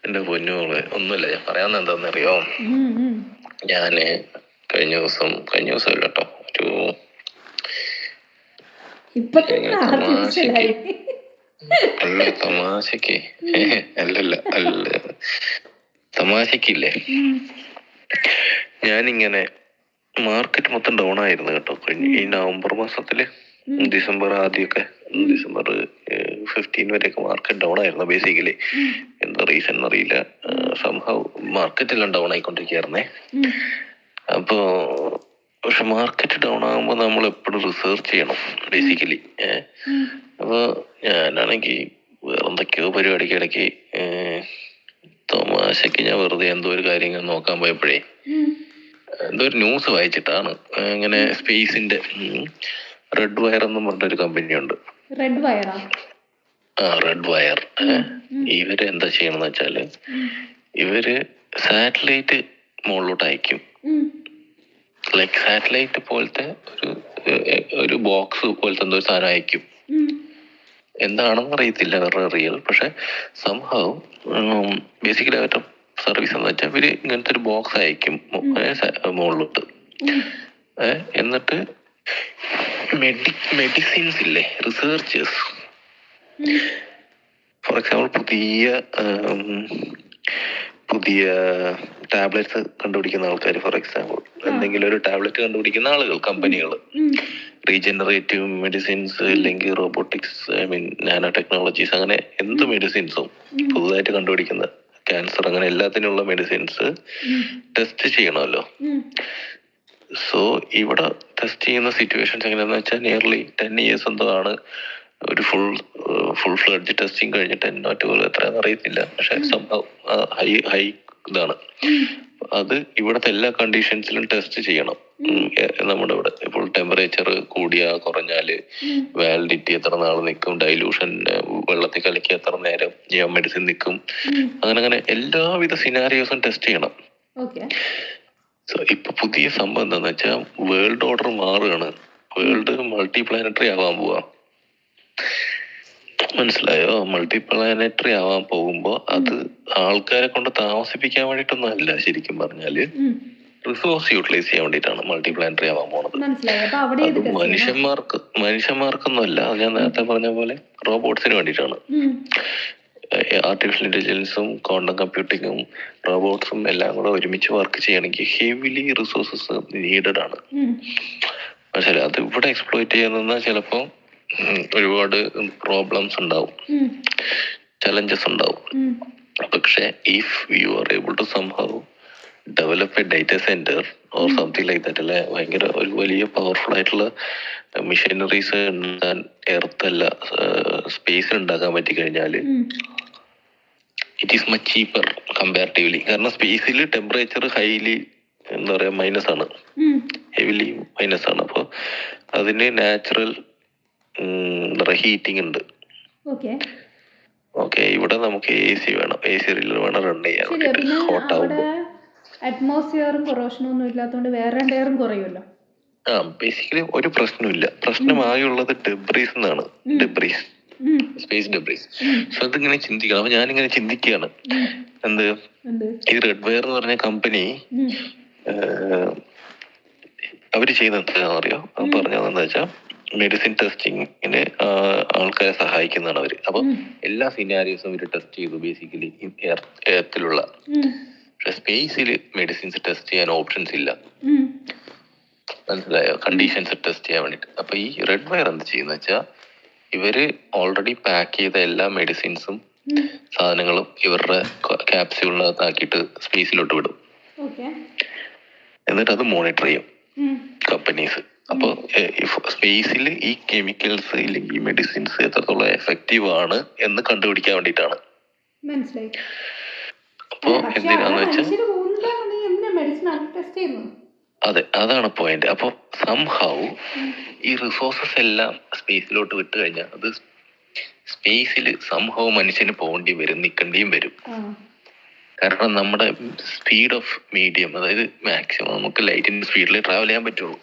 എന്റെ പൊന്നുമോളെ, ഒന്നുമില്ല. ഞാൻ പറയാൻ എന്താണെന്നറിയോ, ഞാന് കഴിഞ്ഞ ദിവസം ഇല്ല കേട്ടോ, തമാശക്ക് തമാശക്കില്ലേ, ഞാനിങ്ങനെ മാർക്കറ്റ് മൊത്തം ഡൗൺ ആയിരുന്നു കേട്ടോ. ഈ നവംബർ മാസത്തില്, ഡിസംബർ ആദ്യമൊക്കെ, ഡിസംബർ 15 വരെയൊക്കെ മാർക്കറ്റ് ഡൗൺ ആയിരുന്നു. ബേസിക്കലി എന്താ റീസൺ എന്നറിയില്ല, സംഭവം മാർക്കറ്റെല്ലാം ഡൗൺ ആയിക്കൊണ്ടിരിക്കുകയായിരുന്നേ. അപ്പോ പക്ഷെ മാർക്കറ്റ് ഡൗൺ ആകുമ്പോൾ നമ്മൾ എപ്പോഴും റിസർച്ച് ചെയ്യണം ബേസിക്കലി. അപ്പൊ ഞാനാണെങ്കിൽ വേറെന്തൊക്കെയോ പരിപാടിക്ക് ഇടയ്ക്ക് തമാശക്ക് ഞാൻ വെറുതെ എന്തോ ഒരു കാര്യം നോക്കാൻ പോയപ്പോഴേ എന്തോ ഒരു ന്യൂസ് വായിച്ചിട്ടാണ്, ഇങ്ങനെ സ്പേസിന്റെ റെഡ് വയർ എന്നും പറഞ്ഞൊരു കമ്പനിയുണ്ട്. Red wire. ഇവര് എന്താ ചെയ്യണമെന്ന് വെച്ചാല്, ഇവര് സാറ്റലൈറ്റ് മുകളിലോട്ട് അയക്കും. ലൈക്ക് സാറ്റലൈറ്റ് പോലത്തെ ഒരു ബോക്സ് പോലത്തെ എന്തോ ഒരു സാധനം അയക്കും. എന്താണെന്ന് അറിയത്തില്ല അവരുടെ റിയൽ, പക്ഷെ സംഭവം ബേസിക്കലി അവരുടെ സർവീസ് എന്ന് വെച്ചാൽ ഇവര് ഇങ്ങനത്തെ ഒരു ബോക്സ് അയക്കും മുകളിലോട്ട്. എന്നിട്ട് മെഡിസിൻസ് ഇല്ലേ, റിസർച്ചേഴ്സ്, ഫോർ എക്സാമ്പിൾ പുതിയ ടാബ്ലറ്റ്സ് കണ്ടുപിടിക്കുന്ന ആൾക്കാർ, ഫോർ എക്സാമ്പിൾ എന്തെങ്കിലും ഒരു ടാബ്ലറ്റ് കണ്ടുപിടിക്കുന്ന ആളുകൾ, കമ്പനികൾ, റീജനറേറ്റീവ് മെഡിസിൻസ്, അല്ലെങ്കിൽ റോബോട്ടിക്സ്, നാനോ ടെക്നോളജീസ്, അങ്ങനെ എന്ത് മെഡിസിൻസും പുതുതായിട്ട് കണ്ടുപിടിക്കുന്ന, ക്യാൻസർ, അങ്ങനെ എല്ലാത്തിനുള്ള മെഡിസിൻസ് ടെസ്റ്റ് ചെയ്യണമല്ലോ. സോ ഇവിടെ ടെസ്റ്റ് ചെയ്യുന്ന സിറ്റുവേഷൻസ് എങ്ങനെയാന്ന് വെച്ചാൽ, നിയർലി 10 years എന്തോ ആണ് ഒരു ഫുൾ ഫ്ലഡ്ജ് ടെസ്റ്റിംഗ് കഴിഞ്ഞ് 10 or 12 എത്രയാണെന്ന് അറിയത്തില്ല, പക്ഷെ സംഭവം ഹൈ ഇതാണ്. അത് ഇവിടത്തെ എല്ലാ കണ്ടീഷൻസിലും ടെസ്റ്റ് ചെയ്യണം. നമ്മുടെ ഇവിടെ ഇപ്പോൾ ടെമ്പറേച്ചർ കൂടിയാ കുറഞ്ഞാല് വാലിഡിറ്റി എത്ര നാൾ നിൽക്കും, ഡൈലൂഷൻ വെള്ളത്തിൽ കലക്കി എത്ര നേരം മെഡിസിൻ നിൽക്കും, അങ്ങനെ എല്ലാവിധ സിനാരിയോസും ടെസ്റ്റ് ചെയ്യണം. സോ ഇപ്പൊ പുതിയ സംഭവം എന്താന്ന് വെച്ചാൽ, വേൾഡ് ഓർഡർ മാറുകയാണ്. വേൾഡ് മൾട്ടി പ്ലാനറ്ററി ആവാൻ പോവാ. മനസ്സിലായോ? മൾട്ടി പ്ലാനറ്ററി ആവാൻ പോകുമ്പോ അത് ആൾക്കാരെ കൊണ്ട് താമസിപ്പിക്കാൻ വേണ്ടിട്ടൊന്നും അല്ല, ശരിക്കും പറഞ്ഞാല് റിസോഴ്സ് യൂട്ടിലൈസ് ചെയ്യാൻ വേണ്ടിട്ടാണ് മൾട്ടി പ്ലാനറ്ററി ആവാൻ പോണത്. അത് മനുഷ്യന്മാർക്കൊന്നും അല്ല, ഞാൻ നേരത്തെ പറഞ്ഞ പോലെ റോബോട്ട്സിന് വേണ്ടിയിട്ടാണ്. ആർട്ടിഫിഷ്യൽ ഇന്റലിജൻസും ക്വാണ്ടം കമ്പ്യൂട്ടിങ്ങും റോബോട്ട്സും എല്ലാം കൂടെ ഒരുമിച്ച് വർക്ക് ചെയ്യണമെങ്കിൽ ഹെവിലി റിസോഴ്സസ് നീഡഡ് ആണ്. പക്ഷേ അത് ഇവിടെ എക്സ്പ്ലോയിറ്റ് ചെയ്യാൻ ചിലപ്പോ ഒരുപാട് പ്രോബ്ലംസ് ഉണ്ടാവും, ചലഞ്ചസ് ഉണ്ടാവും. പക്ഷെ if you are able to somehow develop a data centre or something like that, അല്ലെ, ഭയങ്കര ഒരു വലിയ പവർഫുൾ ആയിട്ടുള്ള മെഷീനറീസ് എർത്തല്ല സ്പേസിൽ ഉണ്ടാക്കാൻ പറ്റിക്കഴിഞ്ഞാല് it is much cheaper comparatively. കാരണം സ്പേസിൽ ടെമ്പറേച്ചർ ഹൈലി എന്താ പറയാ മൈനസ് ആണ്, ഹെവിലി മൈനസ് ആണ്. അപ്പൊ അതിന് നാച്ചുറൽ ഹീറ്റിംഗ് ഉണ്ട്. ഓക്കെ, ഇവിടെ നമുക്ക് AC വേണം, AC റിലർ വേണം റൺ ചെയ്യാൻ വേണ്ടിട്ട്. ഹോട്ട് ആവുമ്പോൾ അറ്റ്മോസ്ഫിയറും കൊറോഷനും ഒന്നും ഇല്ലാത്തതുകൊണ്ട് വേറെ എയറും കുറയുമല്ലോ. ബേസിക്കലി ഒരു പ്രശ്നമില്ല. പ്രശ്നമായുള്ളത് ഡെബ്രീസ് എന്നാണ്. Space debris. സോ അതിങ്ങനെ ചിന്തിക്കണം. അപ്പൊ ഞാനിങ്ങനെ ചിന്തിക്കുകയാണ്, ഈ റെഡ് വയർ എന്ന് പറഞ്ഞ കമ്പനി അവര് ചെയ്യുന്നത് എന്താണെന്ന് അറിയോ? പറഞ്ഞതെന്താ വെച്ചാൽ, മെഡിസിൻ ടെസ്റ്റിങ്ങിന് ആൾക്കാരെ സഹായിക്കുന്നതാണ് അവര്. അപ്പൊ എല്ലാ സിനാരിയോസും ഇവര് ടെസ്റ്റ് ചെയ്തു ബേസിക്കലി എർത്തിലുള്ള. പക്ഷെ സ്പേസിൽ മെഡിസിൻസ് ടെസ്റ്റ് ചെയ്യാൻ ഓപ്ഷൻസ് ഇല്ല. മനസ്സിലായോ? കണ്ടീഷൻസ് ടെസ്റ്റ് ചെയ്യാൻ വേണ്ടിട്ട്. അപ്പൊ ഈ റെഡ് വയർ എന്ത് ചെയ്യുന്ന വെച്ചാൽ, ഇവര് ഓൾറെഡി പാക്ക് ചെയ്ത എല്ലാ മെഡിസിൻസും സാധനങ്ങളും ഇവരുടെ ക്യാപ്സ്യൂളിനകത്താക്കിയിട്ട് സ്പേസിലോട്ട് വിടും. എന്നിട്ട് അത് മോണിറ്റർ ചെയ്യും കമ്പനീസ്. അപ്പൊ സ്പേസിൽ ഈ കെമിക്കൽസ് ഇല്ലെങ്കിൽ മെഡിസിൻസ് എത്രത്തോളം എഫക്റ്റീവ് ആണ് എന്ന് കണ്ടുപിടിക്കാൻ വേണ്ടിയിട്ടാണ്. അപ്പൊ എന്തിനാന്ന് വെച്ചാൽ, അതെ, അതാണ് പോയിന്റ്. അപ്പൊ സംഹൗ ഈ റിസോഴ്സസ് എല്ലാം സ്പേസിലോട്ട് വിട്ട് കഴിഞ്ഞാൽ അത് സ്പേസിൽ സംഹൗ മനുഷ്യന് പോകേണ്ടി വരും, നിൽക്കേണ്ടിയും വരും. കാരണം നമ്മുടെ സ്പീഡ് ഓഫ് മീഡിയം, അതായത് മാക്സിമം നമുക്ക് ലൈറ്റിന്റെ സ്പീഡിൽ ട്രാവൽ ചെയ്യാൻ പറ്റുള്ളൂ.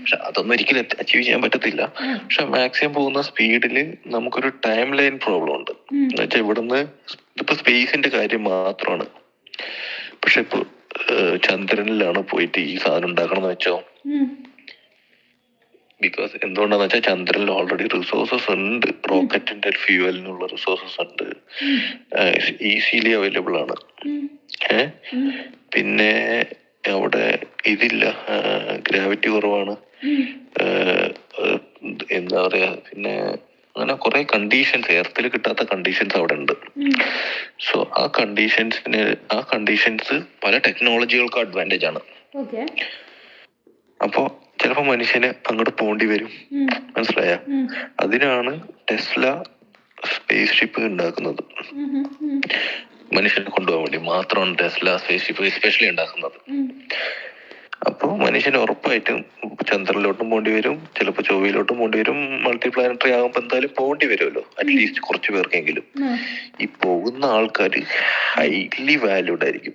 പക്ഷെ അതൊന്നും ഒരിക്കലും അച്ചീവ് ചെയ്യാൻ പറ്റത്തില്ല. പക്ഷെ മാക്സിമം പോകുന്ന സ്പീഡിൽ നമുക്കൊരു ടൈം ലൈൻ പ്രോബ്ലം ഉണ്ട്. എന്നുവെച്ചാൽ ഇവിടുന്ന് ഇതിപ്പോ സ്പേസിന്റെ കാര്യം മാത്രമാണ്. പക്ഷെ ഇപ്പൊ ചന്ദ്രനിലാണ് പോയിട്ട് ഈ സാധനം ഉണ്ടാക്കണം വെച്ചോ. ബിക്കോസ് എന്തുകൊണ്ടാന്ന് വെച്ചാൽ ചന്ദ്രനിൽ ഓൾറെഡി റിസോഴ്സസ് ഉണ്ട്, റോക്കറ്റിന്റെ ഫ്യൂവലിനുള്ള റിസോഴ്സസ് ഉണ്ട്, ഈസിലി അവൈലബിൾ ആണ്. പിന്നെ അവിടെ ഇതില്ല, ഗ്രാവിറ്റി കുറവാണ്, എന്താ പറയാ, പിന്നെ അങ്ങനെ കുറെ കണ്ടീഷൻസ്, എർത്തിൽ കിട്ടാത്ത കണ്ടീഷൻസ് അവിടെ ഉണ്ട്. സോ ആ കണ്ടീഷൻസ് പല ടെക്നോളജികൾക്കും അഡ്വാൻറ്റേജ് ആണ്. അപ്പോ ചിലപ്പോ മനുഷ്യന് അങ്ങോട്ട് പോണ്ടി വരും, മനസ്സിലായ? അതിനാണ് ടെസ്ല സ്പേസ് ഷിപ്പ് ഉണ്ടാക്കുന്നത്. മനുഷ്യനെ കൊണ്ടുപോകാൻ വേണ്ടി മാത്രമാണ് ടെസ്ല സ്പേസ് ഷിപ്പ് എസ്പെഷ്യലി ഉണ്ടാക്കുന്നത്. അപ്പൊ മനുഷ്യന് ഉറപ്പായിട്ടും ചന്ദ്രനിലോട്ടും പോണ്ടി വരും, ചിലപ്പോ ചൊവ്വയിലോട്ടും പോണ്ടി വരും. മൾട്ടി പ്ലാനറ്ററി ആകുമ്പോ എന്തായാലും പോണ്ടി വരുമല്ലോ, അറ്റ്ലീസ്റ്റ് കുറച്ച് പേർക്കെങ്കിലും. ഈ പോകുന്ന ആൾക്കാർ ഹൈലി വാല്യൂഡ് ആയിരിക്കും,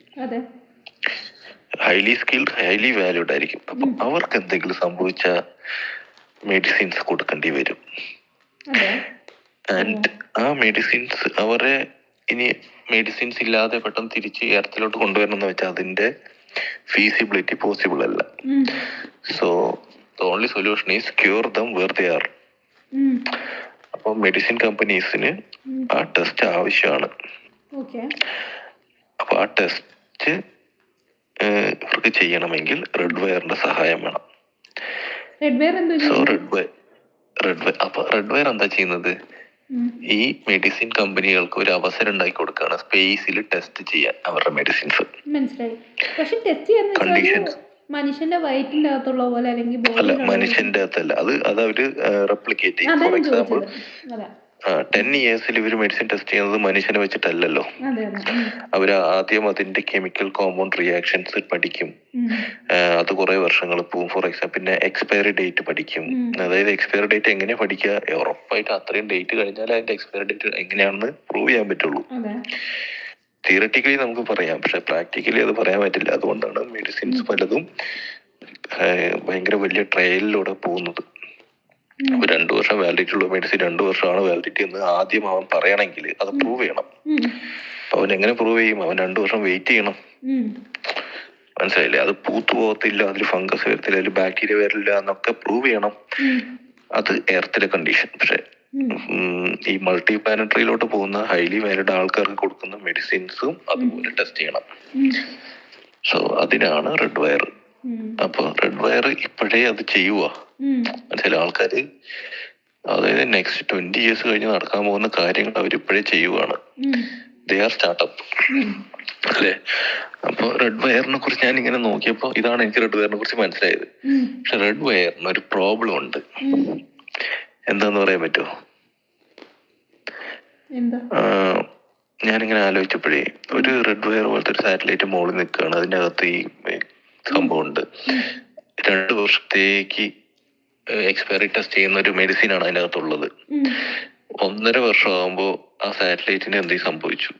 ഹൈലി സ്കിൽഡ്, ഹൈലി വാല്യൂഡ് ആയിരിക്കും. അപ്പൊ അവർക്ക് എന്തെങ്കിലും സംഭവിച്ച മെഡിസിൻസ് കൊടുക്കേണ്ടി വരും. ആൻഡ് ആ മെഡിസിൻസ് അവരെ ഇനി മെഡിസിൻസ് ഇല്ലാതെ പെട്ടെന്ന് തിരിച്ച് എർത്തിലോട്ട് കൊണ്ടുവരണം എന്ന് വെച്ചാൽ അതിന്റെ ഫീസിബിലിറ്റി പോസിബിൾ അല്ല. So the only solution is cure them where they are. അപ്പൊ മെഡിസിൻ കമ്പനീസിന് ആ ടെസ്റ്റ് ആവശ്യമാണ്. അപ്പൊ ആ ടെസ്റ്റ് ഇവർക്ക് ചെയ്യണമെങ്കിൽ റെഡ് വയറിന്റെ സഹായം വേണം. സോ റെഡ് വയർ എന്താ ചെയ്യുന്നത്? ഈ മെഡിസിൻ കമ്പനികൾക്ക് ഒരു അവസരം ഉണ്ടാക്കി കൊടുക്കുകയാണ് സ്പേസിൽ ടെസ്റ്റ് ചെയ്യാൻ അവരുടെ മെഡിസിൻസ്. കണ്ടീഷൻസ് മനുഷ്യന്റെ വയറ്റിന്റെ അകത്തുള്ള പോലെ അല്ലെങ്കിൽ അല്ല, മനുഷ്യന്റെ അകത്തല്ല, അത് അവര് റെപ്ലിക്കേറ്റ് ചെയ്യും. ഫോർ എക്സാമ്പിൾ 10 years ഇവര് മെഡിസിൻ ടെസ്റ്റ് ചെയ്യുന്നത് മനുഷ്യനെ വെച്ചിട്ടല്ലല്ലോ. അവര് ആദ്യം അതിന്റെ കെമിക്കൽ കോമ്പൗണ്ട് റിയാക്ഷൻസ് പഠിക്കും, അത് കുറെ വർഷങ്ങൾ പോവും. ഫോർ എക്സാമ്പിൾ പിന്നെ എക്സ്പയറി ഡേറ്റ് പഠിക്കും. അതായത് എക്സ്പയറി ഡേറ്റ് എങ്ങനെ പഠിക്കുക? ഉറപ്പായിട്ട് അത്രയും ഡേറ്റ് കഴിഞ്ഞാൽ അതിന്റെ എക്സ്പയറി ഡേറ്റ് എങ്ങനെയാണെന്ന് പ്രൂവ് ചെയ്യാൻ പറ്റുള്ളൂ. തിയററ്റിക്കലി നമുക്ക് പറയാം, പക്ഷെ പ്രാക്ടിക്കലി അത് പറയാൻ പറ്റില്ല. അതുകൊണ്ടാണ് മെഡിസിൻസ് പലതും ഭയങ്കര വലിയ ട്രയലിലൂടെ പോകുന്നത്. അപ്പൊ 2 വർഷം വാലിഡിറ്റി ഉള്ള മെഡിസിൻ 2 വർഷമാണ് വാലിഡിറ്റി എന്ന് ആദ്യം അവൻ പറയണമെങ്കിൽ അത് പ്രൂവ് ചെയ്യണം. അവൻ എങ്ങനെ പ്രൂവ് ചെയ്യും? അവൻ 2 വർഷം വെയിറ്റ് ചെയ്യണം, മനസ്സിലായില്ലേ? അത് പൂത്തു പോകത്തില്ല, അതിൽ ഫംഗസ് വരത്തില്ല, അതിൽ ബാക്ടീരിയ വരില്ല എന്നൊക്കെ പ്രൂവ് ചെയ്യണം. അത് എർത്തിലെ കണ്ടീഷൻ. പക്ഷെ ഈ മൾട്ടി പ്ലാനറ്ററിയിലോട്ട് പോകുന്ന ഹൈലി വാലിഡ് ആൾക്കാർക്ക് കൊടുക്കുന്ന മെഡിസിൻസും അതുപോലെ ടെസ്റ്റ് ചെയ്യണം. സോ അതിനാണ് റെഡ് വയർ. അപ്പൊ റെഡ് വയർ ഇപ്പോഴേ അത് ചെയ്യുക, മനസ്സിലായി? ആൾക്കാര് അതായത് നെക്സ്റ്റ് 20 years കഴിഞ്ഞ് നടക്കാൻ പോകുന്ന കാര്യങ്ങൾ അവരിപ്പോഴേ ചെയ്യുവാണ്. ദേ ആർ സ്റ്റാർട്ടപ്പ്, അല്ലേ? അപ്പൊ റെഡ് വയറിനെ കുറിച്ച് ഞാൻ ഇങ്ങനെ നോക്കിയപ്പോ ഇതാണ് എനിക്ക് റെഡ് വയറിനെ കുറിച്ച് മനസ്സിലായത്. പക്ഷെ റെഡ് വയറിന് ഒരു പ്രോബ്ലം ഉണ്ട്. എന്താന്ന് പറയാൻ പറ്റുമോ? ഞാനിങ്ങനെ ആലോചിച്ചപ്പോഴേ, ഒരു റെഡ് വയർ പോലത്തെ ഒരു സാറ്റലൈറ്റ് മുകളിൽ നിൽക്കുകയാണ്, അതിൻ്റെ അകത്ത് ഈ സംഭവം ഉണ്ട്. 2 വർഷത്തേക്ക് എക്സ്പയറി ടെസ്റ്റ് ചെയ്യുന്ന ഒരു മെഡിസിൻ ആണ് അതിൻ്റെ അകത്തുള്ളത്. 1.5 വർഷം ആകുമ്പോ ആ സാറ്റലൈറ്റിന് എന്തെങ്കിലും സംഭവിച്ചു.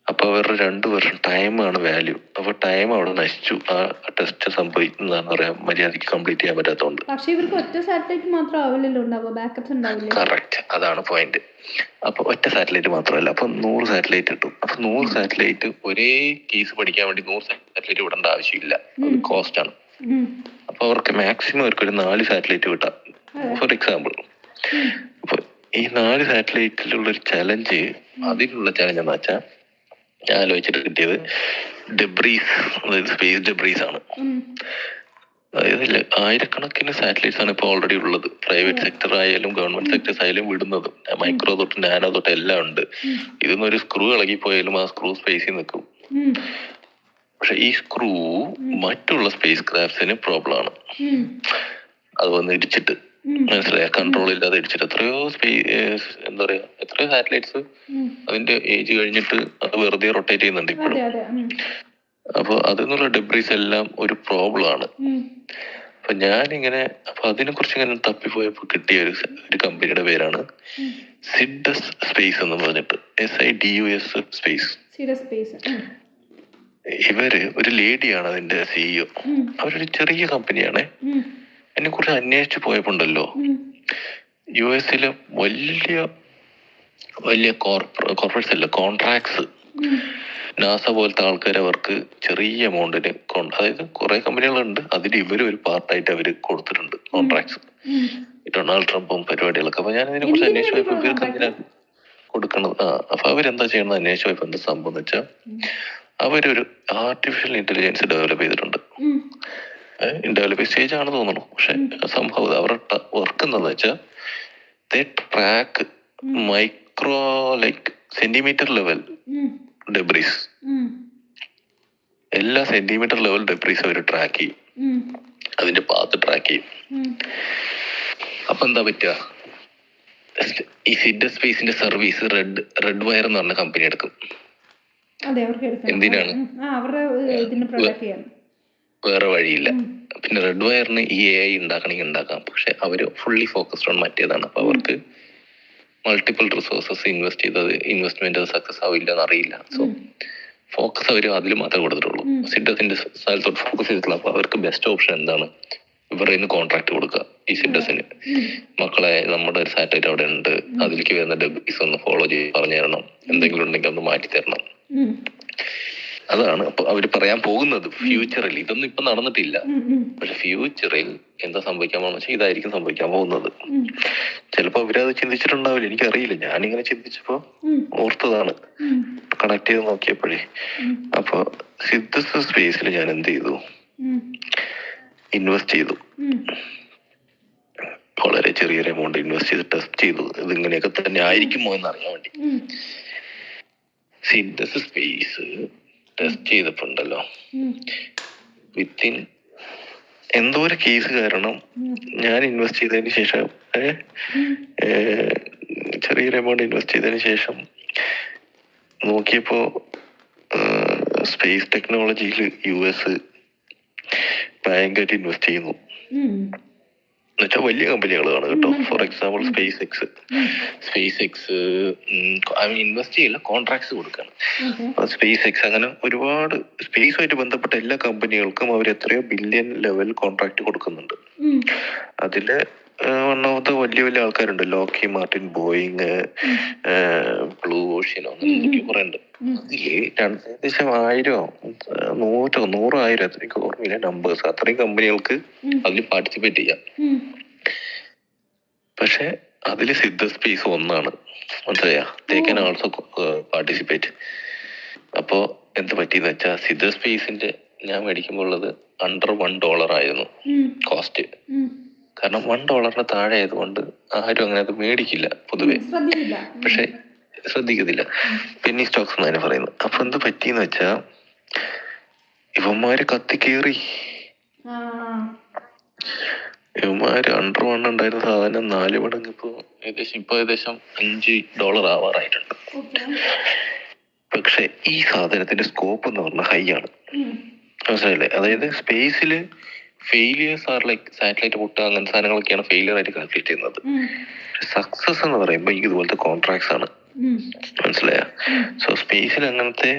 അപ്പൊ അവരുടെ 2 വർഷം ടൈമാണ് വാല്യൂ. അപ്പൊ ടൈം അവിടെ നശിച്ചു. ആ ടെസ്റ്റ് സംഭവിക്കുന്നതാന്ന് പറയാം, മര്യാദക്ക് കംപ്ലീറ്റ് ചെയ്യാൻ പറ്റാത്തതുകൊണ്ട്. കറക്റ്റ്, അതാണ് പോയിന്റ്. അപ്പൊ ഒറ്റ സാറ്റലൈറ്റ് മാത്രമല്ല, അപ്പൊ 100 സാറ്റലൈറ്റ് കിട്ടും. അപ്പൊ 100 സാറ്റലൈറ്റ് ഒരേ കേസ് പഠിക്കാൻ വേണ്ടി 100 സാറ്റലൈറ്റ് വിടേണ്ട ആവശ്യമില്ല, അത് കോസ്റ്റ് ആണ്. അപ്പൊ അവർക്ക് മാക്സിമം അവർക്ക് ഒരു 4 സാറ്റലൈറ്റ് കിട്ടാം, ഫോർ എക്സാമ്പിൾ. അപ്പൊ ഈ 4 സാറ്റലൈറ്റിലുള്ള ഒരു ചലഞ്ച്, അതിനുള്ള ചലഞ്ച് എന്ന് വെച്ചാൽ ഞാൻ ആലോചിച്ചിട്ട് കിട്ടിയത് ഡെബ്രീസ്, അതായത് സ്പേസ് ഡെബ്രീസ് ആണ്. അതായത് ആയിരക്കണക്കിന് സാറ്റലൈറ്റ്സ് ആണ് ഇപ്പോൾ ഓൾറെഡി ഉള്ളത്. പ്രൈവറ്റ് സെക്ടർ ആയാലും ഗവൺമെന്റ് സെക്ടേഴ്സ് ആയാലും വിടുന്നത്, മൈക്രോ തൊട്ട് നാനോ തൊട്ട് എല്ലാം ഉണ്ട്. ഇതൊന്നൊരു സ്ക്രൂ ഇളകിപ്പോയാലും ആ സ്ക്രൂ സ്പേസിൽ നിൽക്കും. പക്ഷെ ഈ സ്ക്രൂ മറ്റുള്ള സ്പേസ് ക്രാഫ്റ്റ്സിന് പ്രോബ്ലം ആണ്. അത് വന്ന് ഇടിച്ചിട്ട്, മനസ്സിലായ, കൺട്രോൾ ഇല്ലാതെ ഇടിച്ചിട്ട് എത്രയോ എന്താ പറയാ, എത്രയോ സാറ്റലൈറ്റ്സ് അതിന്റെ ഏജ് കഴിഞ്ഞിട്ട് അത് വെറുതെ റൊട്ടേറ്റ് ചെയ്യുന്നുണ്ട് ഇപ്പോഴും. അപ്പൊ അതിനുള്ള ഡെബ്രീസ് എല്ലാം ഒരു പ്രോബ്ലം ആണ്. അപ്പൊ ഞാനിങ്ങനെ അതിനെ കുറിച്ച് ഇങ്ങനെ തപ്പിപ്പോയപ്പോ കിട്ടിയ ഒരു കമ്പനിയുടെ പേരാണ് സിഡസ് സ്പേസ് എന്ന് പറഞ്ഞിട്ട്, SIDUS സ്പേസ്. ഇവര് ഒരു ലേഡിയാണ് അതിന്റെ CEO. അവരൊരു ചെറിയ കമ്പനിയാണ്. എന്നെ കുറിച്ച് അന്വേഷിച്ചു പോയപ്പോണ്ടല്ലോ, US വലിയ വലിയ കോർപ്പറേറ്റ്സ് അല്ല, കോൺട്രാക്ട്സ്. നാസ പോലത്തെ ആൾക്കാർ അവർക്ക് ചെറിയ എമൗണ്ടിന് അതായത് കുറെ കമ്പനികളുണ്ട്, അതിൽ ഇവരൊരു പാർട്ടായിട്ട് അവർ കൊടുത്തിട്ടുണ്ട് കോൺട്രാക്ട്സ്. ഡൊണാൾഡ് ട്രംപും പരിപാടികളൊക്കെ. അപ്പൊ ഞാൻ ഇതിനെ കുറിച്ച് അന്വേഷിച്ചപ്പോ ഇവർക്ക് എന്തിനാ കൊടുക്കണത്. അപ്പൊ അവരെന്താ ചെയ്യണത് അന്വേഷിച്ചപ്പോ എന്താ സംഭവം എന്ന് വെച്ചാൽ, അവരൊരു ആർട്ടിഫിഷ്യൽ ഇന്റലിജൻസ് ഡെവലപ്പ് ചെയ്തിട്ടുണ്ട്. ഡെവലപ്പിംഗ് സ്റ്റേജ് ആണ് തോന്നുന്നു. പക്ഷെ സംഭവം അവരുടെ വർക്ക് എന്താന്ന് വെച്ചാൽ, track micro like centimetre level debris, എല്ലാ സെന്റിമീറ്റർ ലെവൽ ഡെബ്രീസ് അവർ ട്രാക്ക് ചെയ്യും, അതിന്റെ പാത്ത് ട്രാക്ക് ചെയ്യും. അപ്പൊ എന്താ പറ്റുക, ഈ സിഡ് സ്പേസിന്റെ സർവീസ് റെഡ് വയർ എന്ന് പറഞ്ഞ കമ്പനി എടുക്കും. എന്തിനാണ്? വേറെ വഴിയില്ല. പിന്നെ റെഡ് വയറിന് ഈ AI ഉണ്ടാക്കണമെങ്കിൽ ഉണ്ടാക്കാം, പക്ഷെ അവര് ഫുള്ളി ഫോക്കസ്ഡ് ഓൺ മറ്റേതാണ്. അപ്പൊ അവർക്ക് മൾട്ടിപ്പിൾ റിസോഴ്സസ് ഇൻവെസ്റ്റ് ചെയ്തത് ഇൻവെസ്റ്റ്മെന്റ് സക്സസ് ആവില്ല എന്നറിയില്ല. സോ ഫോക്കസ് അവർ അതിൽ മാത്രമേ കൊടുത്തിട്ടുള്ളൂ. സിഡസിന്റെ സ്ഥലത്തോട്ട് ഫോക്കസ് ചെയ്തിട്ടുള്ളൂ. അപ്പൊ അവർക്ക് ബെസ്റ്റ് ഓപ്ഷൻ എന്താണ്, ഇവരുടെ നിന്ന് കോൺട്രാക്ട് കൊടുക്കുക. ഈ സിഡസിന് മക്കളെ, നമ്മുടെ ഒരു സാറ്റലൈറ്റ് അവിടെ ഉണ്ട്, അതിലേക്ക് വരുന്ന ഡെബ്രീസ് ഒന്ന് ഫോളോ ചെയ്ത് പറഞ്ഞു തരണം, എന്തെങ്കിലും ഉണ്ടെങ്കിൽ ഒന്ന് മാറ്റി തരണം. അതാണ് അപ്പൊ അവര് പറയാൻ പോകുന്നത്. ഫ്യൂച്ചറിൽ ഇതൊന്നും ഇപ്പൊ നടന്നിട്ടില്ല, പക്ഷെ ഫ്യൂച്ചറിൽ എന്താ സംഭവിക്കാൻ പോകുന്ന വെച്ചാൽ ഇതായിരിക്കും സംഭവിക്കാൻ പോകുന്നത്. ചിലപ്പോ അവരത് ചിന്തിച്ചിട്ടുണ്ടാവില്ല, എനിക്കറിയില്ല. ഞാനിങ്ങനെ ചിന്തിച്ചപ്പോ ഓർത്തതാണ്, കണക്ട് ചെയ്ത് നോക്കിയപ്പോഴേ. അപ്പൊ സിദ്ധസ് സ്പേസിൽ ഞാൻ എന്ത് ചെയ്തു, ഇൻവെസ്റ്റ് ചെയ്തു. വളരെ ചെറിയൊരു എമൗണ്ട് ഇൻവെസ്റ്റ് ചെയ്ത് ടെസ്റ്റ് ചെയ്തു, ഇതിങ്ങനെയൊക്കെ തന്നെ ആയിരിക്കുമോ എന്ന് അറിയാൻ വേണ്ടി. സിദ്ധസ് സ്പേസ് ടെസ്റ്റ് ചെയ്തപ്പോണ്ടല്ലോ, വിത്തിൻ എന്തോ ഒരു കേസ് കാരണം ഞാൻ ഇൻവെസ്റ്റ് ചെയ്തതിന് ശേഷം, ചെറിയൊരു എമൗണ്ട് ഇൻവെസ്റ്റ് ചെയ്തതിന് ശേഷം നോക്കിയപ്പോ സ്പേസ് ടെക്നോളജിയിൽ US ഭയങ്കരമായിട്ട് ഇൻവെസ്റ്റ് ചെയ്യുന്നു. എന്നുവെച്ചാൽ വലിയ കമ്പനികളാണ് കേട്ടോ. For example space X invest ചെയ്യില്ല, കോൺട്രാക്ട്സ് കൊടുക്കണം. സ്പേസ് എക്സ് അങ്ങനെ ഒരുപാട് സ്പേസുമായിട്ട് ബന്ധപ്പെട്ട എല്ലാ കമ്പനികൾക്കും അവർ എത്രയോ ബില്യൺ ലെവൽ കോൺട്രാക്ട് കൊടുക്കുന്നുണ്ട്. അതില് വൺ ഓഫ് ദ വലിയ വലിയ ആൾക്കാരുണ്ട്, Lockheed Martin, Boeing, Blue Ocean, അങ്ങനെ കുറെ ഉണ്ട്. അതില് ഏകദേശം 100,000 എനിക്ക് ഓർമ്മയില്ല നമ്പേഴ്സ്, അത്രയും കമ്പനികൾക്ക് അതിൽ പാർട്ടിസിപ്പേറ്റ് ചെയ്യാം. പക്ഷെ അതില് സിദ്ധ സ്പേസ് ഒന്നാണ്, മനസ്സിലായ? They can also participate. അപ്പോ എന്ത് പറ്റിയെന്ന് വെച്ചാൽ, സിദ്ധ സ്പേസിന്റെ ഞാൻ മേടിക്കുമ്പോൾ ഉള്ളത് under $1 ആയിരുന്നു കോസ്റ്റ്. കാരണം $1 താഴെ ആയതുകൊണ്ട് ആരും അങ്ങനെ അത് മേടിക്കില്ല പൊതുവെ, പക്ഷെ ശ്രദ്ധിക്കത്തില്ല. പെന്നി സ്റ്റോക്സ് എന്നാണ് പറയുന്നത്. അപ്പൊ എന്ത് പറ്റിയെന്ന് വെച്ചാ, ഇവന്മാര് കത്തിക്കേറി. ഇവന്മാര് under 1 ഉണ്ടായിരുന്ന സാധനം 4 മടങ്ങ് ഇപ്പൊ ഏകദേശം $5 ആവാറായിട്ടുണ്ട്. പക്ഷെ ഈ സാധനത്തിന്റെ സ്കോപ്പ് എന്ന് പറഞ്ഞാൽ ഹൈ ആണ്, മനസ്സിലായില്ലേ? അതായത് സ്പേസില് ഫെയിലിയേഴ്സ് ആർ ലൈക്ക് സാറ്റലൈറ്റ് പൊട്ടുക, അങ്ങനത്തെ സാധനങ്ങളൊക്കെയാണ് ഫെയിലിയർ ആയിട്ട് കാൽക്കുലേറ്റ് ചെയ്യുന്നത്. സക്സസ് എന്ന് പറയുമ്പോൾ ഈ ഇതുപോലത്തെ കോൺട്രാക്ട്സ് ആണ്, മനസ്സിലായ? സോ സ്പേസിൽ അങ്ങനത്തെ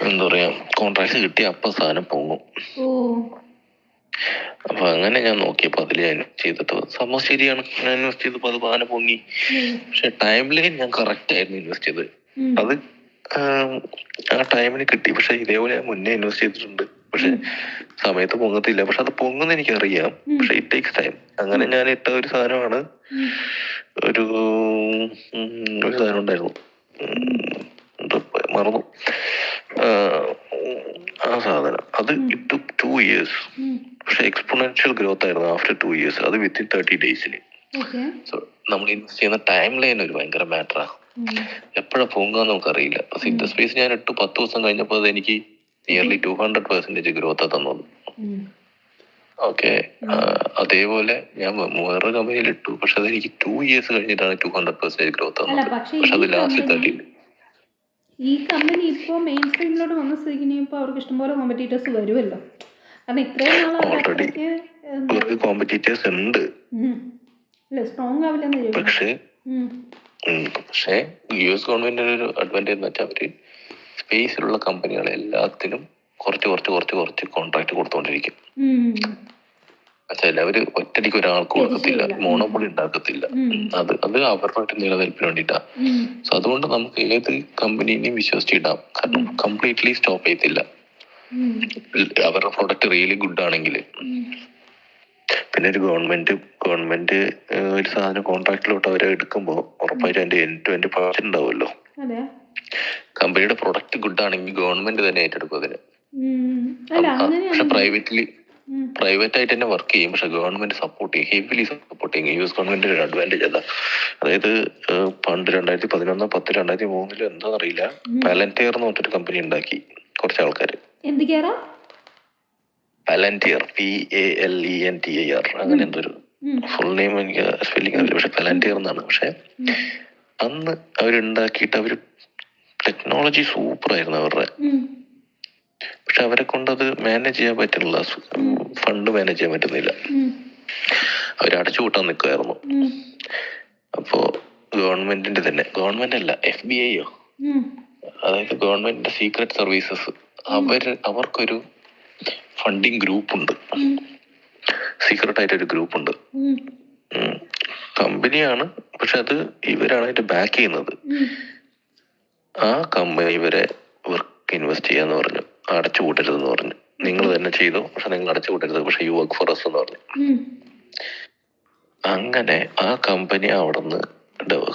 എന്താ പറയാ കോൺട്രാക്ട്സ് കിട്ടിയ അപ്പം സാധനം പൊങ്ങും. അപ്പൊ അങ്ങനെ ഞാൻ നോക്കിയപ്പോ അതിൽ ഞാൻ ചെയ്തിട്ട് സംഭവം ശരിയാണ്. ഞാൻ ഇൻവെസ്റ്റ് ചെയ്തപ്പോ അത് പാന പൊങ്ങി. പക്ഷെ ടൈം ലൈൻ ഞാൻ കറക്റ്റ് ആയിരുന്നു ഇൻവെസ്റ്റ് ചെയ്തത്. അത് ആ ടൈമിന് കിട്ടി. പക്ഷെ ഇതേപോലെ ഞാൻ മുന്നേ ഇൻവെസ്റ്റ് ചെയ്തിട്ടുണ്ട്, പക്ഷെ സമയത്ത് പൊങ്ങത്തില്ല. പക്ഷെ അത് പൊങ്ങുന്ന എനിക്കറിയാം, പക്ഷെ ഇറ്റ് ടേക്സ് ടൈം. അങ്ങനെ ഞാൻ ഇട്ട ഒരു സാധനമാണ്, ഒരു സാധനം ഉണ്ടായിരുന്നു, മറന്നു ആ സാധനം. അത് ഇട്ട് 2 years, പക്ഷെ എക്സ്പോണൻഷ്യൽ ഗ്രോത്ത് ആയിരുന്നു ആഫ്റ്റർ 2 years. അത് വിത്തിൻ 30 days. സോ നമ്മൾ ഇൻവെസ്റ്റ് ചെയ്യുന്ന ടൈം ലൈൻ ഒരു ഭയങ്കര മാറ്ററാ. എപ്പോഴാ പോകുക നമുക്കറിയില്ല. അപ്പൊ സിദ്ധ സ്പേസ് ഞാൻ ഇട്ട് 10 ദിവസം കഴിഞ്ഞപ്പോ അത് എനിക്ക് നിയർലി 200% ഗ്രോത്താ തന്നത്. ഓക്കെ, അതേപോലെ ഞാൻ വേറൊരു കമ്പനിയിൽ ഇട്ടു, പക്ഷെ അത് എനിക്ക് 2 years കഴിഞ്ഞിട്ടാണ് 200% ഗ്രോത്ത് തന്നത്. പക്ഷെ അത് ലാസ്റ്റ് 30. ഈ കമ്പനി ഇപ്പോൾ മെയിൻ സ്ട്രീമിലോട്ട് വന്ന സ്ഥിതിക്ക് ഇപ്പോൾ അവർക്ക് ഇഷ്ടംപോലെ കോമ്പറ്റീറ്റേഴ്സ് വരുമല്ലോ. കാരണം ഇത്രയും ഓൾറെഡി കോമ്പറ്റീറ്റേഴ്സ് ഉണ്ട്, സ്ട്രോങ് ആവില്ലെന്ന് ചോദിക്കും. പക്ഷേ US ഗവൺമെന്റിന്റെ ഒരു അഡ്വാൻറ്റേജ് എന്ന് വെച്ചാൽ അവര് സ്പേസിലുള്ള കമ്പനികളെ എല്ലാത്തിനും കുറച്ച് കോൺട്രാക്ട് കൊടുത്തോണ്ടിരിക്കും. ചിലവര് ഒറ്റടിക്ക് ഒരാൾക്ക് കൊടുക്കത്തില്ല, മോണോപ്പൊളി ഉണ്ടാക്കത്തില്ല. അത് അവരുടെ നിലനിൽപ്പിന് വേണ്ടിയിട്ടാ. സോ അതുകൊണ്ട് നമുക്ക് ഏത് കമ്പനീനെയും വിശ്വസിച്ചിടാം, കാരണം കംപ്ലീറ്റ്ലി സ്റ്റോപ്പ് ചെയ്യത്തില്ല അവരുടെ പ്രൊഡക്റ്റ് റിയലി ഗുഡ് ആണെങ്കിൽ. പിന്നെ ഒരു ഗവൺമെന്റ് ഒരു സാധനം കോൺട്രാക്റ്റിലോട്ട് അവരെ എടുക്കുമ്പോൾ ഉറപ്പായിട്ടും അതിന്റെ എൻഡ് ടു എൻഡ് പ്രോജക്റ്റ് ഉണ്ടാവുമല്ലോ. കമ്പനിയുടെ പ്രൊഡക്റ്റ് ഗുഡ് ആണെങ്കിൽ ഗവൺമെന്റ് തന്നെ ഏറ്റെടുക്കും അതിന്. പക്ഷെ പ്രൈവറ്റ് ആയിട്ട് തന്നെ വർക്ക് ചെയ്യും, പക്ഷെ ഗവൺമെന്റ് സപ്പോർട്ട് ചെയ്യും, ഹെവിലി സപ്പോർട്ട് ചെയ്യും. US ഗവൺമെന്റിന്റെ ഒരു അഡ്വാൻറ്റേജ് അല്ല. അതായത് പണ്ട് 2011, 10, 2003 എന്താണെന്നറിയില്ല, പാലന്റിയർ എന്ന് പറഞ്ഞൊരു കമ്പനി ഉണ്ടാക്കി കുറച്ച് ആൾക്കാര്. പാലന്റിയർ, PALENTIR, അങ്ങനെ എന്തൊരു ഫുൾ നെയിം എനിക്ക് സ്പെല്ലിംഗ് അറിയില്ല, പക്ഷെ പാലന്റിയർ എന്നാണ്. പക്ഷെ അന്ന് അവരുണ്ടാക്കിയിട്ട് അവര് ടെക്നോളജി സൂപ്പർ ആയിരുന്നു അവരുടെ. പക്ഷെ അവരെ കൊണ്ട് അത് മാനേജ് ചെയ്യാൻ പറ്റുന്നില്ല, ഫണ്ട് മാനേജ് ചെയ്യാൻ പറ്റുന്നില്ല. അവർ അടച്ചു കൂട്ടാൻ നിൽക്കുമായിരുന്നു. അപ്പോ ഗവൺമെന്റ് അല്ല, FBI അതായത് ഗവൺമെന്റിന്റെ സീക്രട്ട് സർവീസസ്, അവർക്കൊരു ഫണ്ടിങ് ഗ്രൂപ്പ് ഉണ്ട്, സീക്രട്ട് ആയിട്ടൊരു ഗ്രൂപ്പ് ഉണ്ട്. കമ്പനിയാണ്, പക്ഷെ അത് ഇവരാണ് അതിന്റെ ബാക്ക് ചെയ്യുന്നത്. ആ കമ്പനി ഇവരെ വർക്ക് ഇൻവെസ്റ്റ് ചെയ്യാന്ന് പറഞ്ഞു, അടച്ചു കൂട്ടരുതെന്ന് പറഞ്ഞു. നിങ്ങൾ തന്നെ ചെയ്തോ, പക്ഷെ നിങ്ങൾ അടച്ചു കൂട്ടരുത്, പക്ഷെ യു വർക്ക് ഫോർ അസ് എന്ന് പറഞ്ഞു. അങ്ങനെ ആ കമ്പനി അവിടെ നിന്ന്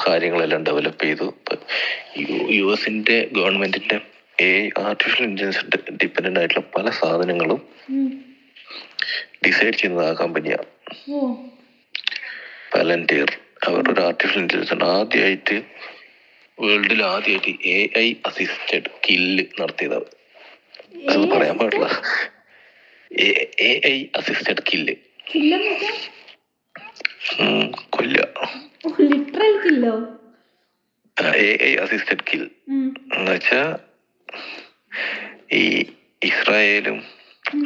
കാര്യങ്ങളെല്ലാം ഡെവലപ്പ് ചെയ്തു. US ഗവൺമെന്റിന്റെ ആർട്ടിഫിഷ്യൽ ഇന്റലിജൻസ് ഡിപ്പെൻഡന്റ് ആയിട്ടുള്ള പല സാധനങ്ങളും ഡിസൈഡ് ചെയ്യുന്നത് ആ കമ്പനിയാണ്. പാലന്റിയർ അവരുടെ ആർട്ടിഫിഷ്യൽ ഇന്റലിജൻസ് ആദ്യമായിട്ട് വേൾഡിൽ AI അസിസ്റ്റഡ് കില്ല് നടത്തിയതാണ്. അത് പറയാൻ പാടില്ല. AI assisted kill, AI assisted kill എന്നുവെച്ചാ ഈ ഇസ്രായേലും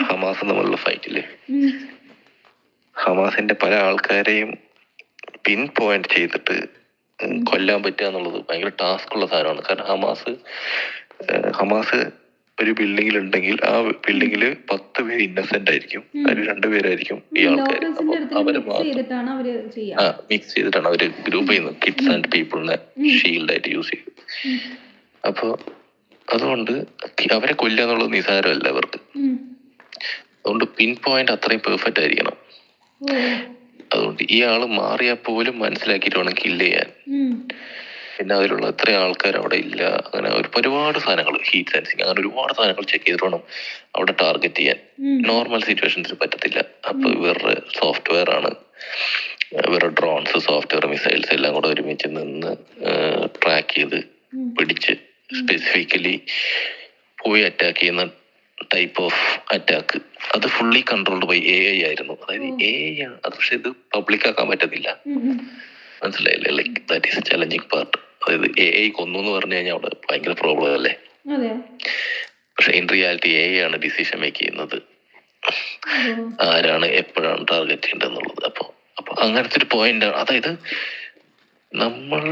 ഹമാസും തമ്മിലുള്ള ഫൈറ്റില് ഹമാസിന്റെ പല ആൾക്കാരെയും പിൻ പോയിന്റ് ചെയ്തിട്ട് കൊല്ലാൻ പറ്റുക എന്നുള്ളത് ഭയങ്കര ടാസ്ക് ഉള്ള സാധനമാണ്. കാരണം ഹമാസ് ഒരു ബിൽഡിങ്ങിൽ ഉണ്ടെങ്കിൽ ആ ബിൽഡിങ്ങിൽ 10 പേര് ഇന്നസെന്റ് ആയിരിക്കും, അതിൽ 2 പേരായിരിക്കും ഈ ആൾക്കാർ. അവരെ മിക്സ് ചെയ്തിട്ടാണ് അവര് ഗ്രൂപ്പ് ചെയ്യുന്നത്, കിഡ്സ് ആൻഡ് പീപ്പിളിനെ ഷീൽഡ് ആയിട്ട് യൂസ് ചെയ്യും. അപ്പൊ അതുകൊണ്ട് അവരെ കൊല്ലുക എന്നുള്ളത് നിസാരമല്ല അവർക്ക്. അതുകൊണ്ട് പിൻ പോയിന്റ് അത്രയും പെർഫെക്റ്റ് ആയിരിക്കണം. അതുകൊണ്ട് ഈ ആള് മാറിയാൽ പോലും മനസ്സിലാക്കിയിട്ട് വേണം കില്ല് ചെയ്യാൻ. പിന്നെ അതിലുള്ള എത്ര ആൾക്കാർ അവിടെ ഇല്ല, അങ്ങനെ ഒരുപാട് സാധനങ്ങൾ, ഹീറ്റ് സെൻസിങ്, അങ്ങനെ ഒരുപാട് സാധനങ്ങൾ ചെക്ക് ചെയ്തിട്ട് വേണം അവിടെ ടാർഗറ്റ് ചെയ്യാൻ. നോർമൽ സിറ്റുവേഷൻസിൽ പറ്റത്തില്ല. അപ്പൊ ഇവരുടെ സോഫ്റ്റ്വെയർ ആണ്, ഇവരുടെ ഡ്രോൺസ്, സോഫ്റ്റ്വെയർ, മിസൈൽസ് എല്ലാം കൂടെ ഒരുമിച്ച് നിന്ന് ട്രാക്ക് ചെയ്ത് പിടിച്ച് സ്പെസിഫിക്കലി പോയി അറ്റാക്ക് ചെയ്യുന്ന ടൈപ്പ് ഓഫ് അറ്റാക്ക്. അത് ഫുള്ളി കൺട്രോൾഡ് ബൈ AI ആയിരുന്നു. അതായത് AI ആണ് അത്, പക്ഷെ ഇത് പബ്ലിക് ആക്കാൻ പറ്റത്തില്ല. മനസ്സിലായില്ലേ? Like that is challenging part. അതായത് AI കൊന്നു എന്ന് പറഞ്ഞു കഴിഞ്ഞാൽ അവിടെ ഭയങ്കര പ്രോബ്ലം അല്ലേ? പക്ഷെ ഇൻ റിയാലിറ്റി AI ആണ് ഡിസിഷൻ മേക്ക് ചെയ്യുന്നത്, ആരാണ് എപ്പോഴാണ് ടാർഗറ്റ് ചെയ്യേണ്ടതെന്നുള്ളത്. അപ്പൊ അങ്ങനത്തെ ഒരു പോയിന്റ്. അതായത് നമ്മൾ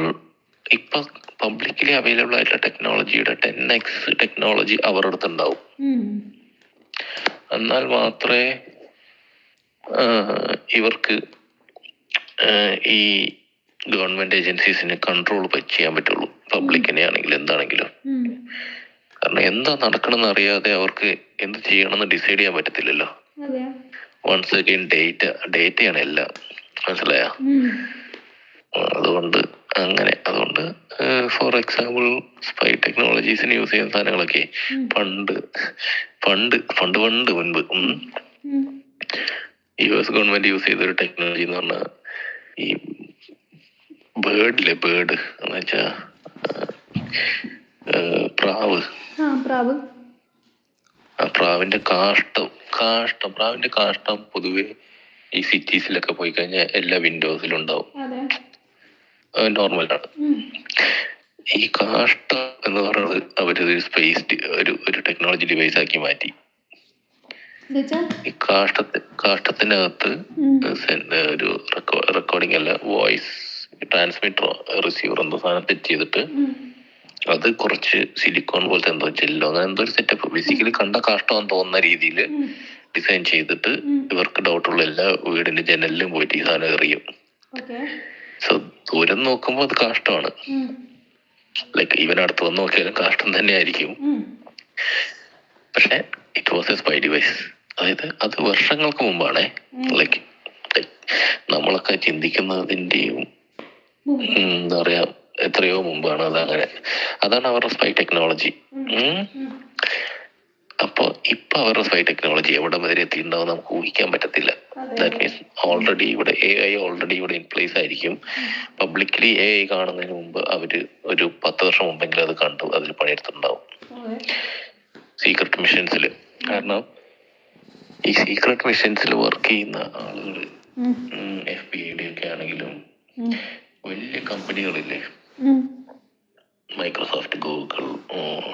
ഇപ്പൊ പബ്ലിക്കലി അവൈലബിൾ ആയിട്ടുള്ള ടെക്നോളജിയുടെ 10x ടെക്നോളജി അവരുടെ അടുത്ത് ഉണ്ടാവും. എന്നാൽ മാത്രമേ ഇവർക്ക് ഈ ഗവൺമെന്റ് ഏജൻസീസിന് കൺട്രോൾ ചെയ്യാൻ പറ്റുള്ളൂ, പബ്ലിക്കിനെ ആണെങ്കിലും എന്താണെങ്കിലും. കാരണം എന്താ നടക്കണമെന്ന് അറിയാതെ അവർക്ക് എന്ത് ചെയ്യണമെന്ന് ഡിസൈഡ് ചെയ്യാൻ പറ്റത്തില്ലല്ലോ. വൺസ് അഗൈൻ ഡേറ്റയാണ് എല്ലാം, മനസ്സിലായോ? അതുകൊണ്ട് ഫോർ എക്സാമ്പിൾ സ്പൈ ടെക്നോളജീസിന് യൂസ് ചെയ്യുന്ന സാധനങ്ങളൊക്കെ പണ്ട് മുൻപ് US ഗവൺമെന്റ് യൂസ് ചെയ്ത ഒരു ടെക്നോളജി എന്ന് പറഞ്ഞാൽ ഈ ബേർഡ് എന്ന് വെച്ചാ പ്രാവിന്റെ കാഷ്ടം പൊതുവെ ഈ സിറ്റീസിലൊക്കെ പോയി കഴിഞ്ഞാൽ എല്ലാ വിൻഡോസിലും ഉണ്ടാവും, നോർമലാണ്. ഈ കാഷ്ടം എന്ന് പറയുന്നത് അവരൊരു സ്പേസ് ഒരു ടെക്നോളജി ഡിവൈസ് ആക്കി മാറ്റി. ഈ കാഷ്ടത്തിനകത്ത് ഒരു റെക്കോർഡിംഗ് അല്ല, വോയിസ് ട്രാൻസ്മിറ്റർ റിസീവർ എന്തോ സാധനം സെറ്റ് ചെയ്തിട്ട് അത് കുറച്ച് സിലിക്കോൺ പോലത്തെ എന്തോ ജെല്ലോ അങ്ങനെ എന്തോ ഒരു സെറ്റപ്പ്, ബേസിക്കലി കണ്ട കാഷ്ടമാണെന്ന് തോന്നുന്ന രീതിയിൽ ഡിസൈൻ ചെയ്തിട്ട് ഇവർക്ക് ഡൗട്ടുള്ള എല്ലാ വീടിന്റെ ജനലിലും പോയിട്ട് ഈ സാധനം എറിയും. സോ ദൂരം നോക്കുമ്പോൾ അത് കാഷ്ടമാണ്. ലൈക്ക് ഇവൻ അടുത്ത് വന്ന് നോക്കിയാലും കാഷ്ടം തന്നെ ആയിരിക്കും. പക്ഷെ it was A spy device. അതായത് അത് വർഷങ്ങൾക്ക് മുമ്പാണേ. ലൈക്ക് നമ്മളൊക്കെ ചിന്തിക്കുന്നതിന്റെയും എന്താ പറയാ എത്രയോ മുമ്പാണ് അതങ്ങനെ. അതാണ് അവരുടെ സ്പൈ ടെക്നോളജി. അപ്പൊ ഇപ്പൊ അവരുടെ സ്പൈ ടെക്നോളജി എവിടെ വരെ എത്തിയിട്ടുണ്ടാവും നമുക്ക് ഊഹിക്കാൻ പറ്റത്തില്ല. ദാറ്റ് മീൻസ് ഓൾറെഡി ഇവിടെ AI ഓൾറെഡി ഇവിടെ ഇൻ പ്ലേസ് ആയിരിക്കും. പബ്ലിക്കലി AI കാണുന്നതിന് മുമ്പ് അവര് ഒരു 10 വർഷം മുമ്പെങ്കിലും അത് കണ്ടു അതിൽ പണിയെടുത്തിട്ടുണ്ടാവും സീക്രട്ട് മിഷൻസിൽ. കാരണം ഈ സീക്രട്ട് മിഷൻസിൽ വർക്ക് ചെയ്യുന്ന ആളുകൾ FBI ഒക്കെ ആണെങ്കിലും വലിയ കമ്പനികളില്ലേ, മൈക്രോസോഫ്റ്റ്, ഗൂഗിൾ,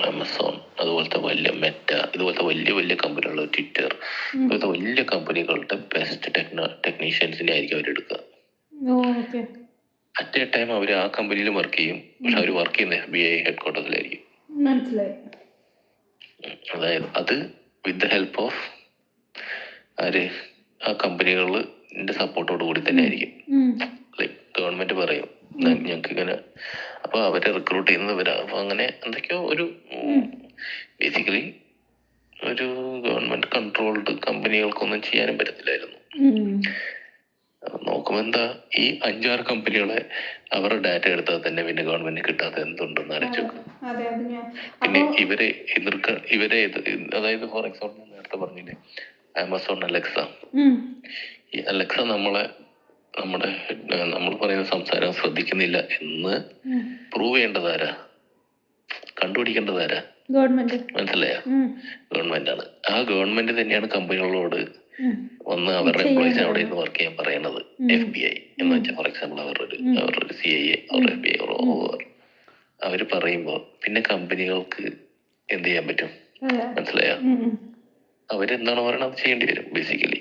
ആമസോൺ, അതുപോലത്തെ വലിയ മെറ്റ, ഇതുപോലത്തെ വലിയ വലിയ കമ്പനികൾ, ട്വിറ്റർ, ഇതുപോലത്തെ വലിയ കമ്പനികളുടെ ബെസ്റ്റ് ടെക്നീഷ്യൻസിനെ ആയിരിക്കും അവരെടുക്കുക. അറ്റ് എ ടൈം അവർ ആ കമ്പനിയിൽ വർക്ക് ചെയ്യും. പക്ഷെ അവർ വർക്ക് ചെയ്യുന്ന FBI ഹെഡ്ക്വാർട്ടേഴ്സിലായിരിക്കും. അതായത് അത് വിത്ത് ദ ഹെൽപ്പ് ഓഫ് ആര് ആ കമ്പനികളുടെ സപ്പോർട്ടോട് കൂടി തന്നെ ആയിരിക്കും. ലൈക്ക് ഗവൺമെന്റ് പറയും ഞങ്ങൾക്ക് ഇങ്ങനെ, അപ്പൊ അവരെ റിക്രൂട്ട് ചെയ്യുന്നവരാ. അപ്പൊ അങ്ങനെ എന്തൊക്കെയോ ഒരു ബേസിക്കലി ഒരു ഗവൺമെന്റ് കൺട്രോൾഡ് കമ്പനികൾക്കൊന്നും ചെയ്യാനും പറ്റത്തില്ലായിരുന്നു. നോക്കുമ്പോ എന്താ ഈ 5-6 കമ്പനികളെ അവരുടെ ഡാറ്റ എടുത്താൽ തന്നെ പിന്നെ ഗവൺമെന്റ് കിട്ടാത്ത എന്തുണ്ടെന്ന് ആലോചിച്ചു. പിന്നെ ഇവരെ അതായത് ഫോർ എക്സാമ്പിൾ നേരത്തെ പറഞ്ഞില്ലേ ആമസോൺ അലക്സ. ഈ അലക്സ നമ്മൾ പറയുന്ന സംസാരം ശ്രദ്ധിക്കുന്നില്ല എന്ന് പ്രൂവ് ചെയ്യേണ്ടതാരാ, കണ്ടുപിടിക്കേണ്ടതാരാ? ഗവൺമെന്റ്. മനസ്സിലായ? ഗവൺമെന്റ് ആണ്. ആ ഗവൺമെന്റ് തന്നെയാണ് കമ്പനികളോട് വന്ന് അവരുടെ എംപ്ലോയീസിനെ അവിടെ നിന്ന് വർക്ക് ചെയ്യാൻ പറയുന്നത്. FBI എന്ന് വെച്ചാൽ ഫോർ എക്സാമ്പിൾ അവരുടെ CIA അവരുടെ FBI അവര് പറയുമ്പോ പിന്നെ കമ്പനികൾക്ക് എന്ത് ചെയ്യാൻ പറ്റും? മനസ്സിലായ? അവരെന്താണോ പറയണത് അത് ചെയ്യേണ്ടി വരും ബേസിക്കലി.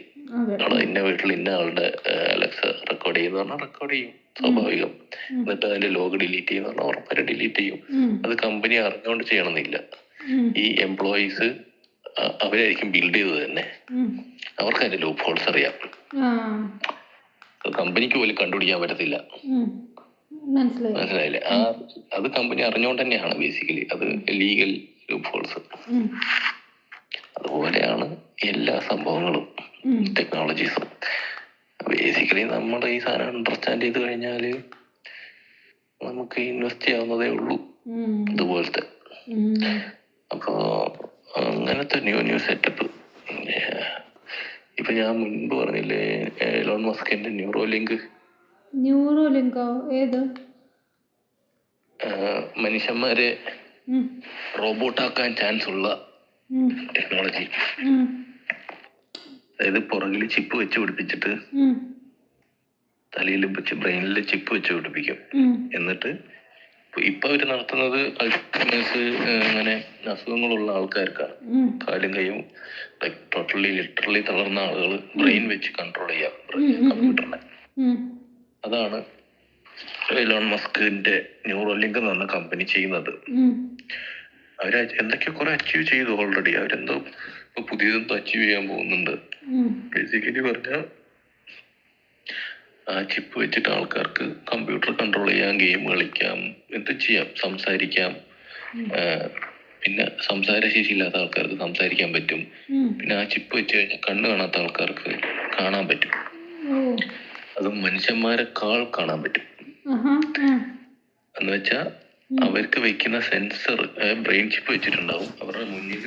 ഇന്ന വീട്ടിൽ ഇന്ന ആളുടെ അലക്സ റെക്കോർഡ് ചെയ്യുന്ന പറഞ്ഞാൽ റെക്കോർഡ് ചെയ്യും, സ്വാഭാവികം. എന്നിട്ട് അതിന്റെ ലോഗ് ഡിലീറ്റ് ചെയ്യുന്ന പറഞ്ഞാൽ ഉറപ്പായിട്ട് ഡിലീറ്റ് ചെയ്യും. അത് കമ്പനി അറിഞ്ഞുകൊണ്ട് ചെയ്യണമെന്നില്ല. ഈ എംപ്ലോയീസ് അവരായിരിക്കും ബിൽഡ് ചെയ്തത് തന്നെ. അവർക്ക് അതിന്റെ ലൂപ്പ് ഹോൾസ് അറിയാം. കമ്പനിക്ക് പോലും കണ്ടുപിടിക്കാൻ പറ്റത്തില്ല. മനസ്സിലായില്ലേ? അത് കമ്പനി അറിഞ്ഞുകൊണ്ട് തന്നെയാണ് ബേസിക്കലി. അത് ലീഗൽ ലൂപ്പ് ഹോൾസ്. അതുപോലെയാണ് എല്ലാ സംഭവങ്ങളും, ടെക്നോളജീസും. ബേസിക്കലി നമ്മൾ ഈ സാധനം അണ്ടർസ്റ്റാൻഡ് ചെയ്ത് കഴിഞ്ഞാല് നമുക്ക് ഇൻവെസ്റ്റ് ചെയ്യാവുന്നതേ ഉള്ളൂ ഇതുപോലത്തെ. അപ്പോ അങ്ങനത്തെ ന്യൂ സെറ്റപ്പ്. ഇപ്പൊ ഞാൻ മുൻപ് പറഞ്ഞില്ലേ എലോൺ മസ്കിന്റെ ന്യൂറോലിങ്കോ ഏത് മനുഷ്യന്മാരെ റോബോട്ടാക്കാൻ ചാൻസ് ഉള്ള ടെക്നോളജി. അതായത് പുറകില് ചിപ്പ് വെച്ച് പിടിപ്പിച്ചിട്ട് തലയിൽ വെച്ച് ബ്രെയിനിൽ ചിപ്പ് വെച്ച് പിടിപ്പിക്കും. എന്നിട്ട് ഇപ്പൊ അവര് നടത്തുന്നത് അൾസൈമേഴ്സ് അങ്ങനെ അസുഖങ്ങളുള്ള ആൾക്കാർക്കാണ്. കാലും കൈയും ലിറ്ററലി തളർന്ന ആളുകൾ ബ്രെയിൻ വെച്ച് കൺട്രോൾ ചെയ്യാം കമ്പ്യൂട്ടറിനെ. അതാണ് എലോൺ മസ്കിന്റെ ന്യൂറോലിങ്ക് എന്ന് പറഞ്ഞ കമ്പനി ചെയ്യുന്നത്. അവര് എന്തൊക്കെയോ കുറെ അച്ചീവ് ചെയ്തു ഓൾറെഡി. അവരെന്തോ ഇപ്പൊ പുതിയതെന്തോ അച്ചീവ് ചെയ്യാൻ പോകുന്നുണ്ട്. ബേസിക്കലി പറഞ്ഞാൽ ആ ചിപ്പ് വെച്ചിട്ട് ആൾക്കാർക്ക് കമ്പ്യൂട്ടർ കൺട്രോൾ ചെയ്യാം, ഗെയിം കളിക്കാം, എന്ത് ചെയ്യാം, സംസാരിക്കാം. പിന്നെ സംസാരശേഷി ഇല്ലാത്ത ആൾക്കാർക്ക് സംസാരിക്കാൻ പറ്റും. പിന്നെ ആ ചിപ്പ് വെച്ച് കഴിഞ്ഞാൽ കണ്ണ് കാണാത്ത ആൾക്കാർക്ക് കാണാൻ പറ്റും. അത് മനുഷ്യന്മാരെക്കാൾ കാണാൻ പറ്റും. എന്ന് വെച്ചാ അവർക്ക് വെക്കുന്ന സെൻസർ ബ്രെയിൻ ചിപ്പ് വെച്ചിട്ടുണ്ടാവും. അവരുടെ മുന്നിൽ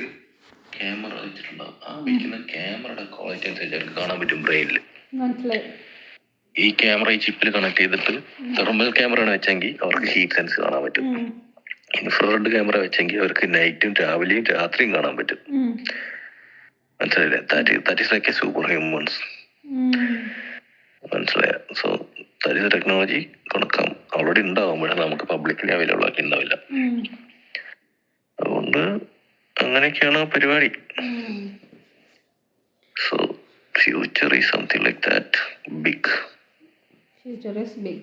ക്യാമറ വെച്ചിട്ടുണ്ടാവും. ആ വെക്കുന്ന ക്യാമറയുടെ ക്വാളിറ്റി അനുസരിച്ച് അവർക്ക് കാണാൻ പറ്റും ബ്രെയിനിൽ. ഈ ക്യാമറ ഈ ചിപ്പിൽ കണക്ട് ചെയ്തിട്ട് തെർമൽ ക്യാമറ വെച്ചെങ്കിൽ അവർക്ക് ഹീറ്റ് സെൻസ് കാണാൻ പറ്റും. ഇൻഫ്രാറെഡ് ക്യാമറ വെച്ചെങ്കിൽ അവർക്ക് നൈറ്റും രാവിലെയും രാത്രിയും കാണാൻ പറ്റും. മനസ്സിലായില്ലേ? That is like A super humans. മനസ്സിലായ? സോ ദാറ്റ് ഈസ് ടെക്നോളജി കൊടുക്കാം. ഓൾറെഡി ഉണ്ടാവും, പക്ഷെ നമുക്ക് പബ്ലിക്കലി അവൈലബിൾ ആക്കി ഉണ്ടാവില്ല. അതുകൊണ്ട് അങ്ങനെയൊക്കെയാണ് പരിപാടി. So future is something like that big. Future is big.